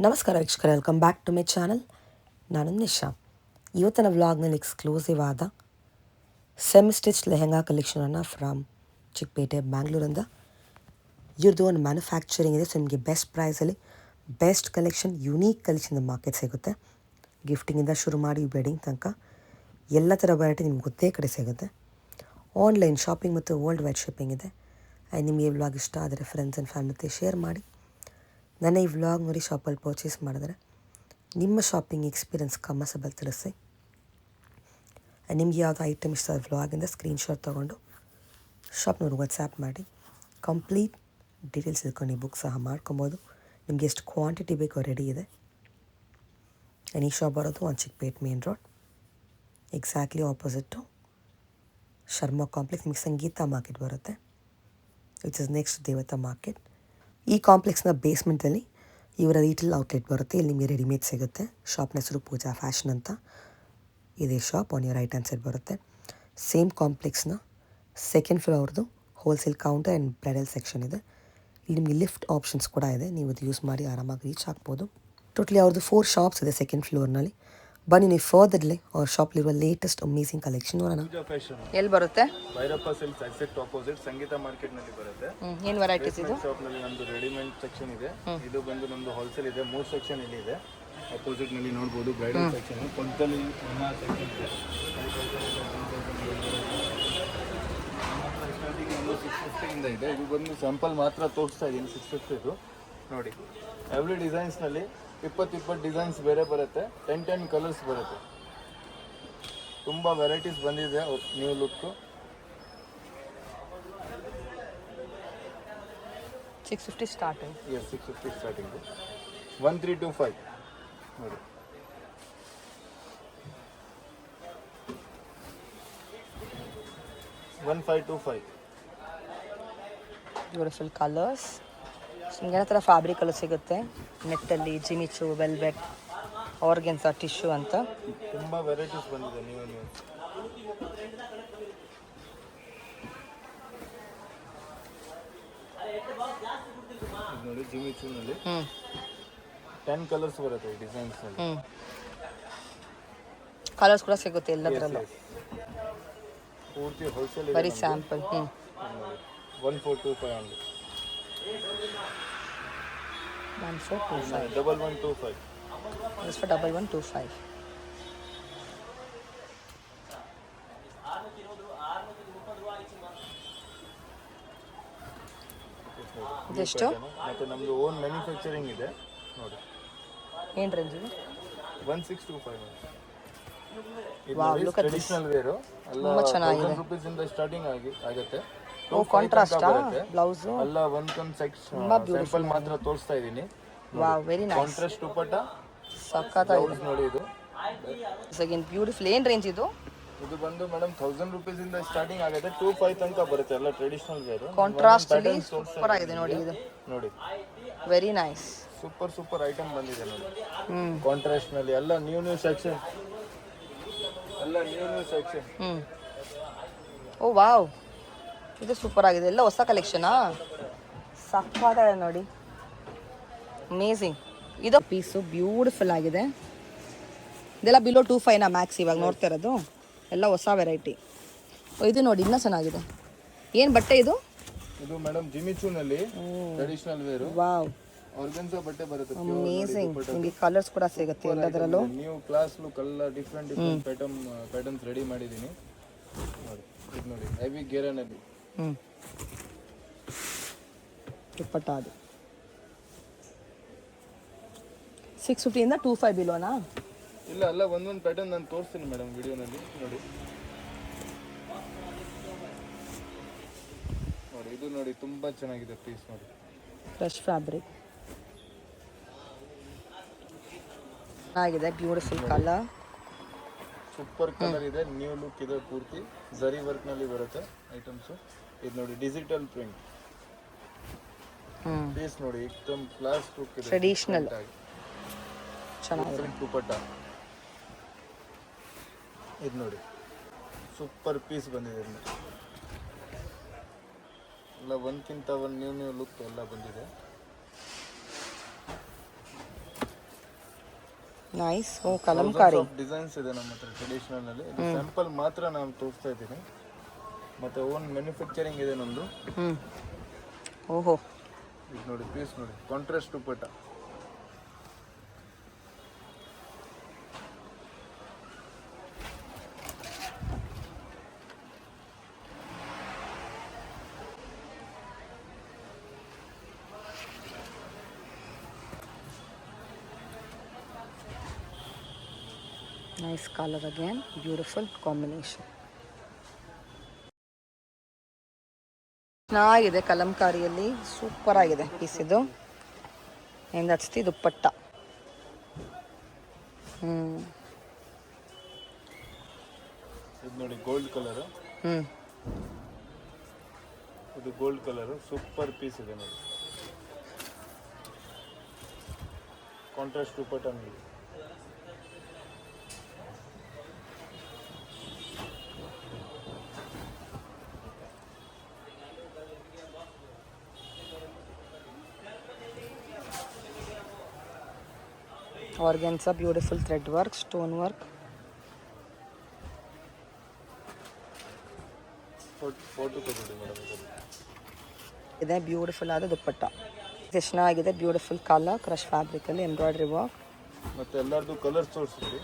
ನಮಸ್ಕಾರ ವೀಕ್ಷಕರೇ, welcome back to my channel. ನಾನು ನಿಶಾ. ಇವತ್ತಿನ ವ್ಲಾಗ್ನಲ್ಲಿ ಎಕ್ಸ್ಕ್ಲೂಸಿವ್ ಆದ ಸೆಮಿ ಸ್ಟಿಚ್ ಲೆಹೆಂಗಾ ಕಲೆಕ್ಷನನ್ನು ಫ್ರಮ್ ಚಿಕ್ಕಪೇಟೆ ಬ್ಯಾಂಗ್ಳೂರಿಂದ. ಇವ್ರದ್ದು ಒಂದು ಮ್ಯಾನುಫ್ಯಾಕ್ಚರಿಂಗ್ ಇದೆ. ಸೊ ನಿಮಗೆ ಬೆಸ್ಟ್ ಪ್ರೈಸಲ್ಲಿ best collection, unique collection market ಸಿಗುತ್ತೆ. ಗಿಫ್ಟಿಂಗಿಂದ ಶುರು ಮಾಡಿ ವೆಡ್ಡಿಂಗ್ ತನಕ ಎಲ್ಲ ಥರ ವೆರೈಟಿ ನಿಮ್ಗೆ ಗೊತ್ತೇ ಕಡೆ ಸಿಗುತ್ತೆ. ಆನ್ಲೈನ್ ಶಾಪಿಂಗ್ ಮತ್ತು ವರ್ಲ್ಡ್ ವೈಡ್ ಶಿಪ್ಪಿಂಗ್ ಇದೆ. ಆ್ಯಂಡ್ ನಿಮಗೆ ಈ ವ್ಲಾಗ್ ಇಷ್ಟ ಆದರೆ ಫ್ರೆಂಡ್ಸ್ ಆ್ಯಂಡ್ ಫ್ಯಾಮಿಲಿ ಶೇರ್ ಮಾಡಿ. ನನ್ನ ಈ ವ್ಲಾಗ್ ನೋಡಿ ಶಾಪಲ್ಲಿ ಪರ್ಚೇಸ್ ಮಾಡಿದ್ರೆ ನಿಮ್ಮ ಶಾಪಿಂಗ್ ಎಕ್ಸ್ಪೀರಿಯನ್ಸ್ ಕಮೆಂಟ್ಸಲ್ಲಿ ತಿಳಿಸಿ. ನಿಮ್ಗೆ ಯಾವುದು ಐಟಮ್ ಇಷ್ಟ ವ್ಲಾಗಿಂದ ಸ್ಕ್ರೀನ್ಶಾಟ್ ತೊಗೊಂಡು ಶಾಪ್ನವ್ರಿಗೆ ವಾಟ್ಸ್ಯಾಪ್ ಮಾಡಿ ಕಂಪ್ಲೀಟ್ ಡೀಟೇಲ್ಸ್ ಇದ್ಕೊಂಡು ಈ ಬುಕ್ ಸಹ ಮಾಡ್ಕೊಬೋದು. ನಿಮಗೆ ಎಷ್ಟು ಕ್ವಾಂಟಿಟಿ ಬೇಕೋ ರೆಡಿ ಇದೆ. ಈ ಶಾಪ್ ಬರೋದು ಒಂದು Chickpet main road, exactly opposite Sharma complex. ನಿಮಗೆ ಸಂಗೀತ ಮಾರ್ಕೆಟ್ ಬರುತ್ತೆ, ವಿಚ್ ಇಸ್ ನೆಕ್ಸ್ಟ್ ದೇವತಾ ಮಾರ್ಕೆಟ್. ಈ ಕಾಂಪ್ಲೆಕ್ಸ್ನ ಬೇಸ್ಮೆಂಟಲ್ಲಿ ಇವರ ರೀಟೇಲ್ ಔಟ್ಲೆಟ್ ಬರುತ್ತೆ. ಇಲ್ಲಿ ನಿಮಗೆ ರೆಡಿಮೇಡ್ ಸಿಗುತ್ತೆ. ಶಾಪ್ನ ಹೆಸರು ಪೂಜಾ ಫ್ಯಾಷನ್ ಅಂತ. ಇದೇ shop on your right hand side ಬರುತ್ತೆ. ಸೇಮ್ ಕಾಂಪ್ಲೆಕ್ಸ್ನ ಸೆಕೆಂಡ್ ಫ್ಲೋರ್ದು wholesale counter and bridal section ಇದೆ. ಇಲ್ಲಿ ನಿಮಗೆ ಲಿಫ್ಟ್ ಆಪ್ಷನ್ಸ್ ಕೂಡ ಇದೆ. ನೀವು ಇದು ಯೂಸ್ ಮಾಡಿ ಆರಾಮಾಗಿ ರೀಚ್ ಆಗ್ಬೋದು. ಟೋಟಲಿ ಅವ್ರದ್ದು 4 ಶಾಪ್ಸ್ ಇದೆ ಸೆಕೆಂಡ್ ಫ್ಲೋರ್ನಲ್ಲಿ. ಬನ್ನಿ ನೀವು ಫರ್ದರ್ಲಿ ಅವ್ರ ಶಾಪ್ಲಿರುವ ಲೇಟೆಸ್ಟ್ ಅಮೇಸಿಂಗ್ ಕಲೆಕ್ಷನ್ ನೋಡೋಣ. ಎಲ್ಲಿ ಬರುತ್ತೆ? ಭೈರಪ್ಪ ಸಿಲ್ಕ್ಸ್ ಎಕ್ಸಾಕ್ಟ್ ಆಪೋಸಿಟ್ ಸಂಗೀತ ಮಾರ್ಕೆಟ್ ನಲ್ಲಿ ಬರುತ್ತೆ. ಏನು ವೆರೈಟೀಸ್ ಇದು? ಶಾಪ್ ನಲ್ಲಿ ನಮ್ದು ರೆಡಿಮೇಡ್ ಸೆಕ್ಷನ್ ಇದೆ. ಇದು ಬಂದು ನಮ್ದು ಹೋಲ್ಸೇಲ್ ಇದೆ. 3 ಸೆಕ್ಷನ್ ಇಲ್ಲಿ ಇದೆ. ಅಪೋಸಿಟ್ ನಲ್ಲಿ ನೋಡಬಹುದು ಬ್ರೈಡಲ್ ಸೆಕ್ಷನ್, ಪಕ್ಕದಲ್ಲಿ ಅನ್ನ ಸೆಕ್ಷನ್ ಇದೆ. ಸ್ಟಾರ್ಟಿಂಗ್ ಒಂದು 650 ಇಂದ ಇದೆ. ಇದು ಬಂದು ಸ್ಯಾಂಪಲ್ ಮಾತ್ರ ತೋರಿಸ್ತಾ ಇದ್ದೀನಿ. 650 ಇದು ನೋಡಿ. ಎವ್ರಿ ಡಿಸೈನ್ಸ್ ನಲ್ಲಿ 20 ಡಿಸೈನ್ಸ್ ಬೇರೆ ಬರುತ್ತೆ. 10 ಕಲರ್ಸ್ ಬರುತ್ತೆ. ತುಂಬ ವೆರೈಟೀಸ್ ಬಂದಿದೆ. New look 650 starting. 650 ಸ್ಟಾರ್ಟಿಂಗ್. 1325 ನೋಡಿ. 1525 ಬ್ಯೂಟಿಫುಲ್ ಕಲರ್ಸ್. ನಿಮಗೆ ಏನೋ ಥರ ಫ್ಯಾಬ್ರಿಕ್ ಕಲರ್ ಸಿಗುತ್ತೆ. ನೆಟ್ಟಲ್ಲಿ ಜಿಮಿಚು, ವೆಲ್ವೆಟ್, ಆರ್ಗೆನ್ಸಾ, ಟಿಶ್ಯೂ ಅಂತ ತುಂಬ ವೆರೈಟೀಸ್ ಬಂದಿದೆ. ನೀವು ನೋಡಿ ಜಿಮಿಚೂನಲ್ಲಿ 10 ಕಲರ್ಸ್ ಬರುತ್ತೆ ಈ ಡಿಸೈನ್ಸ್ ನಲ್ಲಿ. ಕಲರ್ಸ್ ಕೂಡ ಸಿಗುತ್ತೆ ಎಲ್ಲದರಲ್ಲೂ. ಪೂರ್ತಿ ಹೋಲ್ಸೇಲ್ ಬರೀ ಸ್ಯಾಂಪಲ್. 1425 ಅಂడి. 1425 1125 This for 1125. ಇದೆಷ್ಟು? ಮತ್ತೆ ನಮ್ದು ಓನ್ ಮ್ಯಾನುಫ್ಯಾಕ್ಚರಿಂಗ್ ಇದೆ ನೋಡಿ. ಏನು ರೇಂಜ್ ಇದೆ? 1625. Wow, look at this. Traditional wear ಎಲ್ಲ ತುಂಬಾ ಚೆನ್ನಾಗಿದೆ. ₹1000 ಇಂದ ಸ್ಟಾರ್ಟಿಂಗ್ ಆಗುತ್ತೆ. ಓ, ಕಾಂಟ್ರಾಸ್ಟ್ ಬ್ಲೌಸ್ ಎಲ್ಲ ಒಂದೊಂದು ಸೆಕ್ಷನ್ ಸ್ಯಾಂಪಲ್ ಮಾತ್ರ ತೋರಿಸ್ತಾ ಇದ್ದೀನಿ. Wow, very nice. Contrast dupatta ಸಖತ್ತಾಗಿದೆ ನೋಡಿ. ಇದು ಸೆಕೆಂಡ್ ಬ್ಯೂಟಿಫುಲ್. ಏನು ರೇಂಜ್ ಇದು? ಇದು ಬಂದು ಮೇಡಮ್ ₹1000 ಇಂದ ಸ್ಟಾರ್ಟಿಂಗ್ ಆಗುತ್ತೆ. 25 ತನಕ ಬರುತ್ತೆ. ಎಲ್ಲ ಟ್ರೆಡಿಷನಲ್ ವೇರ್. ಕಾಂಟ್ರಾಸ್ಟ್ ಅಲ್ಲಿ ಸೂಪರ್ ಆಗಿದೆ ನೋಡಿ. ಇದು ನೋಡಿ, ವೆರಿ ನೈಸ್. ಸೂಪರ್ ಐಟಮ್ ಬಂದಿದೆ ನೋಡಿ. ಕಾಂಟ್ರಾಸ್ಟ್ ನಲ್ಲಿ ಎಲ್ಲ ನ್ಯೂ ಸೆಕ್ಷನ್. ಓ ವಾವ್, ಇದು ಸೂಪರ್ ಆಗಿದೆ. ಎಲ್ಲ ಹೊಸ ಕಲೆಕ್ಷನಾ? ಸಖತ್ತಾಗಿದೆ ನೋಡಿ. ಅಮೇಝಿಂಗ್. ಇದು ಪೀಸು ಬ್ಯೂಟಿಫುಲ್ ಆಗಿದೆ. ಇದೆಲ್ಲ ಬಿಲೋ 25 ಮ್ಯಾಕ್ಸ್ ಇವಾಗ ನೋಡ್ತಾ ಇರೋದು. ಎಲ್ಲ ಹೊಸ ವೆರೈಟಿ. ಇದು ನೋಡಿ, ಇನ್ನೂ ಚೆನ್ನಾಗಿದೆ. ಏನು ಬಟ್ಟೆ ಇದು? ಇದು ಮೇಡಮ್ ಜಿಮಿಚೂನಲ್ಲಿ ಟ್ರೆಡಿಷನಲ್ ವೇರ್. ವಾವ್, ಆರ್ಗನ್ಸಾ ಬಟ್ಟೆ ಬರುತ್ತೆ. ಅಮೇಝಿಂಗ್. ನಿಮಗೆ ಕಲರ್ಸ್ ಕೂಡ ಸಿಗುತ್ತೆ ಎಲ್ಲದರಲ್ಲೂ. ನ್ಯೂ ಕ್ಲಾಸ್ ಲುಕ್ ಎಲ್ಲ ಡಿಫ್ರೆಂಟ್ ಪ್ಯಾಟರ್ನ್ಸ್ ರೆಡಿ ಮಾಡಿದ್ದೀನಿ ನೋಡಿ. ಇದು ನೋಡಿ ಹೆವಿ ಗೇರನಲ್ಲಿ. ದುಪ್ಪಟ್ಟ ಅದು 650 ಇಂದ 25 ಬಿಲೋನಾ? ಇಲ್ಲ, ಒಂದೊಂದು ಪ್ಯಾಟರ್ನ್ ನಾನು ತೋರಿಸ್ತೀನಿ ಮೇಡಮ್ ವಿಡಿಯೋನಲ್ಲಿ ನೋಡಿ. ಇದು ನೋಡಿ, ತುಂಬಾ ಚೆನ್ನಾಗಿದೆ ಪೀಸ್ ನೋಡಿ. ಫ್ರೆಶ್ ಫ್ಯಾಬ್ರಿಕ್ ಆಗಿದೆ. ಬ್ಯೂಟಿಫುಲ್ ಕಲರ್, ಸೂಪರ್ ಕಲರ್ ಇದೆ. ನ್ಯೂ ಲುಕ್ ಇದೆ. ಪೂರ್ತಿ ಜರಿ ವರ್ಕ್ ನಲ್ಲಿ ಬರುತ್ತೆ ಐಟಮ್ಸ್. ಇದು ನೋಡಿ ಡಿಜಿಟಲ್ ಪ್ರಿಂಟ್ ಪೀಸ್ ನೋಡಿ. ಏಕದಮ್ ಕ್ಲಾಸ್ ಲುಕ್ ಇದೆ. ಟ್ರೆಡಿಷನಲ್ ಚೆನ್ನಾಗಿದೆ. ದುಪಟ್ಟ ಇದು ನೋಡಿ, ಸೂಪರ್ ಪೀಸ್ ಬಂದಿದೆ. ಎಲ್ಲ ಒಂದಕ್ಕಿಂತ ಒಂದು ನ್ಯೂ ಲುಕ್ ಎಲ್ಲ ಬಂದಿದೆ. ನೈಸ್. ಓ ಕಲಂಕಾರಿ. ಡಿಸೈನ್ಸ್ ಇದೆ ನಮ್ಮ ಹತ್ರ ಟ್ರೆಡಿಷನಲ್ ನಲ್ಲಿ. ಇದು ಸ್ಯಾಂಪಲ್ ಮಾತ್ರ ನಾನು ತೋರಿಸ್ತಾ ಇದ್ದೀನಿ. ಮತ್ತೆ ಓನ್ ಮ್ಯಾನುಫ್ಯಾಕ್ಚರಿಂಗ್ ಇದೆ ನಮ್ದು. ಓಹೋ, ಇದು ನೋಡಿ ಪೀಸ್ ನೋಡಿ, contrast dupatta. Nice colour again, beautiful combination. ಚೆನ್ನಾಗಿದೆ ಕಲಂಕಾರಿಯಲ್ಲಿ, ಸೂಪರ್ ಆಗಿದೆ ಪೀಸ್ ಇದು. And that's the dupatta. ಇದು ನೋಡಿ ಗೋಲ್ಡ್ ಕಲರ್. ಇದು ಗೋಲ್ಡ್ ಕಲರ್, ಸೂಪರ್ ಪೀಸ್ ಇದೆ ನೋಡಿ. ಕಾಂಟ್ರಾಸ್ಟ್ ದುಪ್ಪಟ್ಟ ನೋಡಿ. Organza, beautiful thread work, stone work. Photo ತಗೊಳ್ಳಿ ಮೇಡಮ್. ಇದೆ ಬ್ಯೂಟಿಫುಲ್ ಆದ ದುಪ್ಪಟ್ಟ. ಚೆನ್ನಾಗಿದೆ, ಬ್ಯೂಟಿಫುಲ್ ಕಲರ್, ಕ್ರಶ್ ಫ್ಯಾಬ್ರಿಕ್ ಅಲ್ಲಿ ಎಂಬ್ರಾಯ್ಡ್ರಿ ವರ್ಕ್. ಮತ್ತೆ ಎಲ್ಲರದು ಕಲರ್ಸ್ ತೋರಿಸ್ತೀವಿ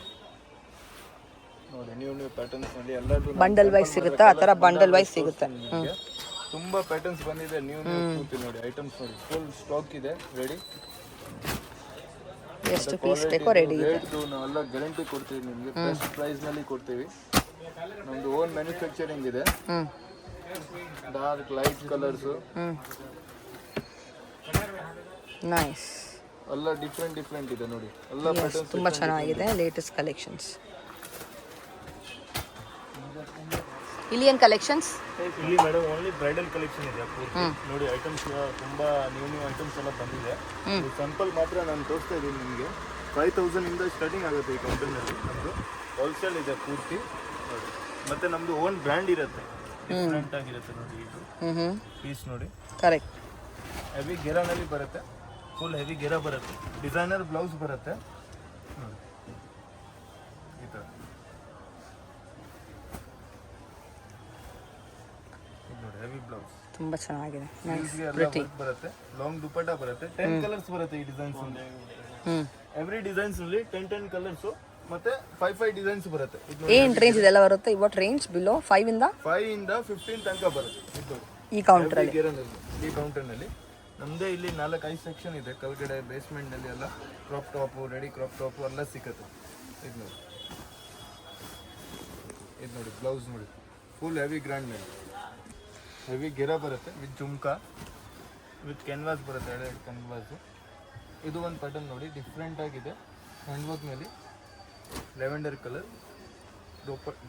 ನೋಡಿ. ನ್ಯೂ ಪ್ಯಾಟರ್ನ್ಸ್ ನಲ್ಲಿ ಎಲ್ಲರದು ಬಂಡಲ್ ವೈಸ್ ಸಿಗುತ್ತಾ? ಆ ಥರ ಬಂಡಲ್ ವೈಸ್ ಸಿಗುತ್ತೆ. ತುಂಬಾ ಪ್ಯಾಟರ್ನ್ಸ್ ಬಂದಿದೆ. ನ್ಯೂ ನೋಡಿ ಐಟಮ್ಸ್ ನೋಡಿ, ಫುಲ್ ಸ್ಟಾಕ್ ಇದೆ ರೆಡಿ. ಎಷ್ಟು ಪೀಸ್ ಬೇಕೋ ರೆಡಿ ಇದೆ. ನಾವೆಲ್ಲ ಗ್ಯಾರಂಟಿ ಕೊಡ್ತೀವಿ ನಿಮಗೆ, ಬೆಸ್ಟ್ ಪ್ರೈಸ್ ನಲ್ಲಿ ಕೊಡ್ತೀವಿ. ನಮ್ದು ಓನ್ ಮ್ಯಾನುಫ್ಯಾಕ್ಚರಿಂಗ್ ಇದೆ. Dark light colours nice. ಎಲ್ಲ ಡಿಫ್ರೆಂಟ್ ಇದೆ ನೋಡಿ. ಎಲ್ಲ ಪ್ಯಾಟರ್ನ್ಸ್ ತುಂಬಾ ಚೆನ್ನಾಗಿದೆ, ಲೇಟೆಸ್ಟ್ ಕಲೆಕ್ಷನ್ಸ್. ಇಲ್ಲಿ ಏನು ಕಲೆಕ್ಷನ್ಸ್? ಇಲ್ಲಿ ಮೇಡಮ್ ಓನ್ಲಿ ಬ್ರೈಡಲ್ ಕಲೆಕ್ಷನ್ ಇದೆ ನೋಡಿ. ಐಟಮ್ಸ್ ತುಂಬಾ ನ್ಯೂ ಐಟಮ್ಸ್ ಎಲ್ಲ ಬಂದಿದೆ. ಸ್ಯಾಂಪಲ್ ಮಾತ್ರ ನಾನು ತೋರಿಸ್ತಾ ಇದ್ದೀನಿ ನಿಮಗೆ. 5000 ಇಂದ ಸ್ಟಾರ್ಟಿಂಗ್ ಆಗುತ್ತೆ ಈ ಕೌಂಟರ್ನಲ್ಲಿ. ನಮ್ಮದು ಹೋಲ್ಸೇಲ್ ಇದೆ ಪೂರ್ತಿ ನೋಡಿ. ಮತ್ತೆ ನಮ್ಮದು ಓನ್ ಬ್ರ್ಯಾಂಡ್ ಇರುತ್ತೆ, ಡಿಫ್ರೆಂಟ್ ಆಗಿರುತ್ತೆ ನೋಡಿ. ಇದು ಪೀಸ್ ನೋಡಿ, ಕರೆಕ್ಟ್. ಹೆವಿ ಗೆರಾನಲ್ಲಿ ಬರುತ್ತೆ, ಫುಲ್ ಹೆವಿ ಗೆರಾ ಬರುತ್ತೆ. ಡಿಸೈನರ್ ಬ್ಲೌಸ್ ಬರುತ್ತೆ ನೋಡಿ ಈ ಥರ. ಹೆವಿ ಬ್ಲೌಸ್ ತುಂಬಾ ಚೆನ್ನಾಗಿದೆ, ನೈಸ್, ಪ್ರಿಟಿ ಬರುತ್ತೆ. ಲಾಂಗ್ ದುಪಟ್ಟ ಬರುತ್ತೆ. 10 ಕಲರ್ಸ್ ಬರುತ್ತೆ ಈ ಡಿಸೈನ್ಸ್ ಅಲ್ಲಿ. ಎವ್ರಿ ಡಿಸೈನ್ಸ್ ನಲ್ಲಿ 10 ಕಲರ್ಸ್ ಮತ್ತೆ 5 ಡಿಸೈನ್ಸ್ ಬರುತ್ತೆ. ಏನ್ ರೇಂಜ್ ಇದೆಲ್ಲ ಬರುತ್ತೆ? ವಾಟ್ ರೇಂಜ್ ಬಿಲೋ 5 ಇಂದ 15 ತನಕ ಬರುತ್ತೆ ಈ ಕೌಂಟರ್ ಅಲ್ಲಿ. ಈ ಕೌಂಟರ್ ನಲ್ಲಿ ನಮ್ದೇ ಇಲ್ಲಿ 4-5 ಸೆಕ್ಷನ್ ಇದೆ. ಕೆಳಗಡೆ ಬೇಸ್ಮೆಂಟ್ ನಲ್ಲಿ ಎಲ್ಲ crop top, ready crop top ಎಲ್ಲ ಸಿಗುತ್ತೆ. ಇದು ನೋಡಿ ಬ್ಲೌಸ್ ನೋಡಿ, ಫುಲ್ ಹೆವಿ ಗ್ರ್ಯಾಂಡ್ ಮೇಲೆ ಹೆವಿ ಗೆರಾ ಬರುತ್ತೆ ವಿತ್ ಜುಮ್ಕಾ, ವಿತ್ ಕ್ಯಾನ್ವಾಸ್ ಬರುತ್ತೆ. ಎರಡು ಕ್ಯಾನ್ವಾಸು. ಇದು ಒಂದು ಪ್ಯಾಟರ್ನ್ ನೋಡಿ, ಡಿಫ್ರೆಂಟ್ ಆಗಿದೆ. ಹ್ಯಾಂಡ್ವರ್ಕ್ನಲ್ಲಿ ಲೆವೆಂಡರ್ ಕಲರ್.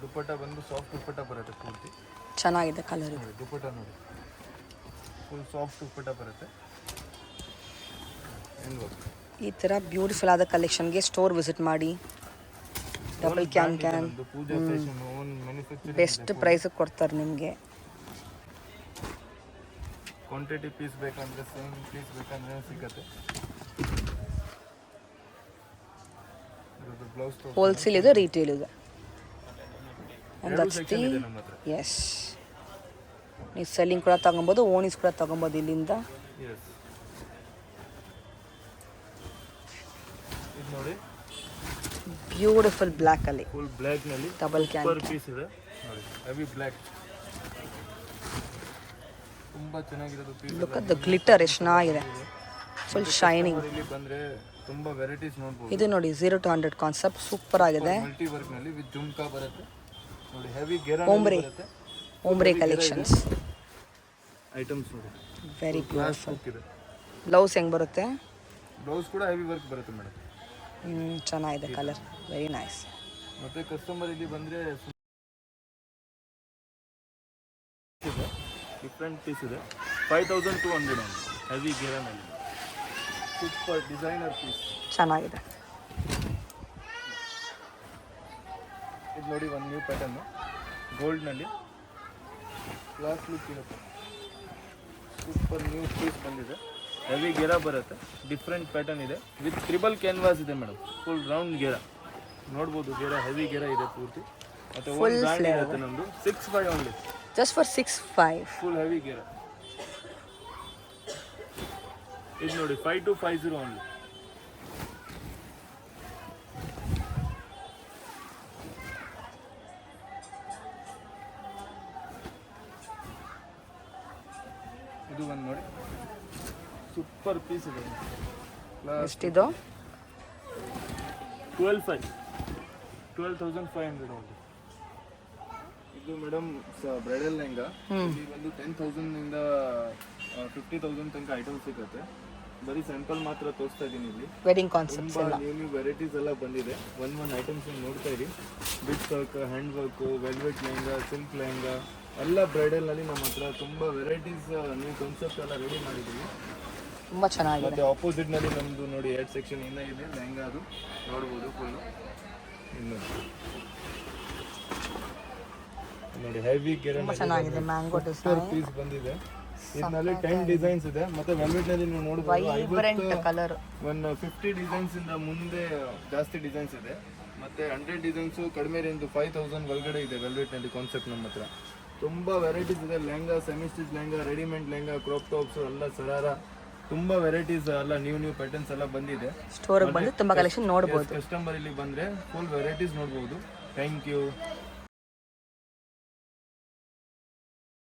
ದುಪ್ಪಟ್ಟ ಬಂದು ಸಾಫ್ಟ್ ದುಪ್ಪಟ್ಟ ಬರುತ್ತೆ ಪೂರ್ತಿ. ಚೆನ್ನಾಗಿದೆ ಕಲರ್. ನೋಡಿ ದುಪ್ಪಟ್ಟ ನೋಡಿ, ಫುಲ್ ಸಾಫ್ಟ್ ದುಪ್ಪಟ್ಟ ಬರುತ್ತೆ. ಹ್ಯಾಂಡ್ವರ್ಕ್. ಈ ಥರ ಬ್ಯೂಟಿಫುಲ್ ಆದ ಕಲೆಕ್ಷನ್ಗೆ ಸ್ಟೋರ್ ವಿಸಿಟ್ ಮಾಡಿ. ಡಬಲ್ ಕ್ಯಾನ್ Pooja fashion own manufacturing. Best price ಕೊಡ್ತಾರೆ ನಿಮಗೆ. ಕ್ವಾಂಟಿಟಿ ಪೀಸ್ ಬೇಕಂದ್ರೆ ಸೇಮ್ ಪೀಸ್ ಬೇಕಂದ್ರೆ ಸಿಗುತ್ತೆ. ಬ್ಲೌಸ್ ಹೋಲ್ಸೇಲ್ ಇದೆ, ರಿಟೇಲ್ ಇದೆ. ಎಸ್, ನೀವು ಸೆಲ್ಲಿಂಗ್ ಕೂಡ ತಗೊಬೋದು, ಓನಿಸ್ ಕೂಡ ತಗೊಬೋದು ಇಲ್ಲಿಂದ. ಇದು ನೋಡಿ ಬ್ಯೂಟಿಫುಲ್ ಬ್ಲ್ಯಾಕ್ ಅಲ್ಲಿ, ಫುಲ್ ಬ್ಲ್ಯಾಕ್ ನಲ್ಲಿ ಡಬಲ್ ಕ್ಯಾನ್ ಪೀಸ್ ಇದೆ ನೋಡಿ. ಹೆವಿ ಬ್ಲ್ಯಾಕ್, ತುಂಬಾ ಚೆನ್ನಾಗಿರೋದು piece. Look at the glitter, ಎಷ್ಟು ಚೆನ್ನಾಗಿದೆ, ಫುಲ್ ಶೈನಿಂಗ್. ಇಲ್ಲಿ ಬಂದ್ರೆ ತುಂಬಾ ವೆರೈಟೀಸ್ ನೋಡಬಹುದು. ಇದು ನೋಡಿ 0 to 100 ಕಾನ್ಸೆಪ್ಟ್ ಸೂಪರ್ ಆಗಿದೆ. ಮಲ್ಟಿ ವರ್ಕ್ ನಲ್ಲಿ ವಿತ್ ಜುಮ್ಕಾ ಬರುತ್ತೆ ನೋಡಿ. ಹೆವಿ ಗೆರಾ ಬರುತ್ತೆ. ಓಮ್ರೆ ಕಲೆಕ್ಷನ್ಸ್ ಐಟಮ್ಸ್ ನೋಡಿ, ವೆರಿ ಬ್ಯೂಟಿಫುಲ್. ಇದೆ. ಬ್ಲೌಸ್ ಹೆಂಗ್ ಬರುತ್ತೆ? ಬ್ಲೌಸ್ ಕೂಡ ಹೆವಿ ವರ್ಕ್ ಬರುತ್ತೆ ಮೇಡಮ್. ಚೆನ್ನಾಗಿದೆ ಕಲರ್, ವೆರಿ ನೈಸ್. ಮತ್ತೆ ಕಸ್ಟಮರ್ ಇಲ್ಲಿ ಬಂದ್ರೆ ಡಿಫ್ರೆಂಟ್ ಪೀಸ್ ಇದೆ. 5200 ಹೆವಿ ಗೆರಾನಲ್ಲಿ ಸೂಪರ್ ಡಿಸೈನರ್ ಪೀಸ್, ಚೆನ್ನಾಗಿದೆ. ಇದು ನೋಡಿ ಒಂದು ನ್ಯೂ ಪ್ಯಾಟರ್ನು ಗೋಲ್ಡ್ನಲ್ಲಿ ಕ್ಲಾಸ್ ಲುಕ್ ಇರುತ್ತೆ. ಸೂಪರ್ ನ್ಯೂ ಪೀಸ್ ಬಂದಿದೆ. ಹೆವಿ ಗೆರಾ ಬರುತ್ತೆ, ಡಿಫ್ರೆಂಟ್ ಪ್ಯಾಟರ್ನ್ ಇದೆ ವಿತ್ ಟ್ರಿಬಲ್ ಕ್ಯಾನ್ವಾಸ್ ಇದೆ ಮೇಡಮ್. ಫುಲ್ ರೌಂಡ್ ಗೆರಾ ನೋಡ್ಬೋದು, ಗೆರಾ ಹೆವಿ ಗೆರಾ ಇದೆ ಪೂರ್ತಿ. ಮತ್ತೆ ಒಂದು ಬ್ರ್ಯಾಂಡ್ ಇರುತ್ತೆ ನಮ್ಮದು 6.5 only, just for 6.5. Full heavy ಗೆರಾ. ಇದು ನೋಡಿ 5250 ಓನ್ಲಿ. ಇದು ಒಂದು ನೋಡಿ ಸೂಪರ್ ಪೀಸ್ ಇದೆ. ಎಷ್ಟಿದು? 12,500 ಓನ್ಲಿ. ಇದು ಮೇಡಮ್ ಬ್ರೈಡಲ್ ಲೆಹಂಗಾ. ಇಲ್ಲಿ ಒಂದು 10,000 ಇಂದ 50,000 ತನಕ ಐಟಮ್ ಸಿಗುತ್ತೆ. ಬರೀ ಸ್ಯಾಂಪಲ್ ಮಾತ್ರ ತೋರಿಸ್ತಾ ಇದ್ದೀನಿ ಇಲ್ಲಿ. ವೆಡ್ಡಿಂಗ್ ಕಾನ್ಸೆಪ್ಟ್ಸ್ ತುಂಬಾ ಎಲ್ಲ ನ್ಯೂ ವೆರೈಟೀಸ್ ಎಲ್ಲ ಬಂದಿದೆ. ಒಂದ್ ಐಟಮ್ಸ್ ನೋಡ್ತಾ ಇರಿ. Bit work, hand work, velvet lehenga, silk lehenga ಎಲ್ಲ ಬ್ರೈಡಲ್ ನಲ್ಲಿ ನಮ್ಮ ಹತ್ರ ತುಂಬಾ ವೆರೈಟೀಸ್ ನ್ಯೂ ಕಾನ್ಸೆಪ್ಟ್ ಎಲ್ಲ ರೆಡಿ ಮಾಡಿದ್ದೀವಿ. ತುಂಬ ಚೆನ್ನಾಗಿದೆ. ಮತ್ತೆ ಆಪೋಸಿಟ್ ನಲ್ಲಿ ನಮ್ದು ನೋಡಿ 2 ಸೆಕ್ಷನ್ ಇನ್ನ ಇದೆ ಲೆಹಂಗಾ, ಅದು ನೋಡ್ಬೋದು ಫುಲ್. ಇನ್ನು ನೋಡಿ ಹೆವಿ ಗೆರೆ ಚೆನ್ನಾಗಿದೆ, ಮ್ಯಾಂಗೋ ಡಿಸೈನ್ ಪೀಸ್ ಬಂದಿದೆ. ಇದರಲ್ಲಿ 10 ಡಿಸೈನ್ಸ್ ಇದೆ. ಮತ್ತೆ ವೆಲ್ವೆಟ್ ನಲ್ಲಿ ನೀವು ನೋಡಬಹುದು ವೈಬ್ರೆಂಟ್ ಕಲರ್. 50 ಡಿಸೈನ್ಸ್ ಇಂದ ಮುಂದೆ ಜಾಸ್ತಿ ಡಿಸೈನ್ಸ್ ಇದೆ. ಮತ್ತೆ 100 ಡಿಸೈನ್ಸ್ ಕಡಿಮೆ ರೇಂಜ್ 5,000 ಒಳಗಡೆ ಇದೆ ವೆಲ್ವೆಟ್ ನಲ್ಲಿ ಕಾನ್ಸೆಪ್ಟ್ ನಮ್ಮ ಹತ್ರ. ತುಂಬಾ ವೆರೈಟೀಸ್ ಇದೆ. Lehenga, semi stitch lehenga, readymade lehenga, crop tops ಎಲ್ಲ ಸರಾರ, ತುಂಬಾ ವೆರೈಟೀಸ್ ಎಲ್ಲ ನ್ಯೂ ಪ್ಯಾಟರ್ನ್ಸ್ ಎಲ್ಲ ಬಂದಿದೆ. ಸ್ಟೋರ್ ಬಂದು ತುಂಬಾ ಕಲೆಕ್ಷನ್ ನೋಡಬಹುದು. ಕಸ್ಟಮರ್ ಇಲ್ಲಿ ಬಂದ್ರೆ ಫುಲ್ ವೆರೈಟೀಸ್ ನೋಡಬಹುದು. Thank you.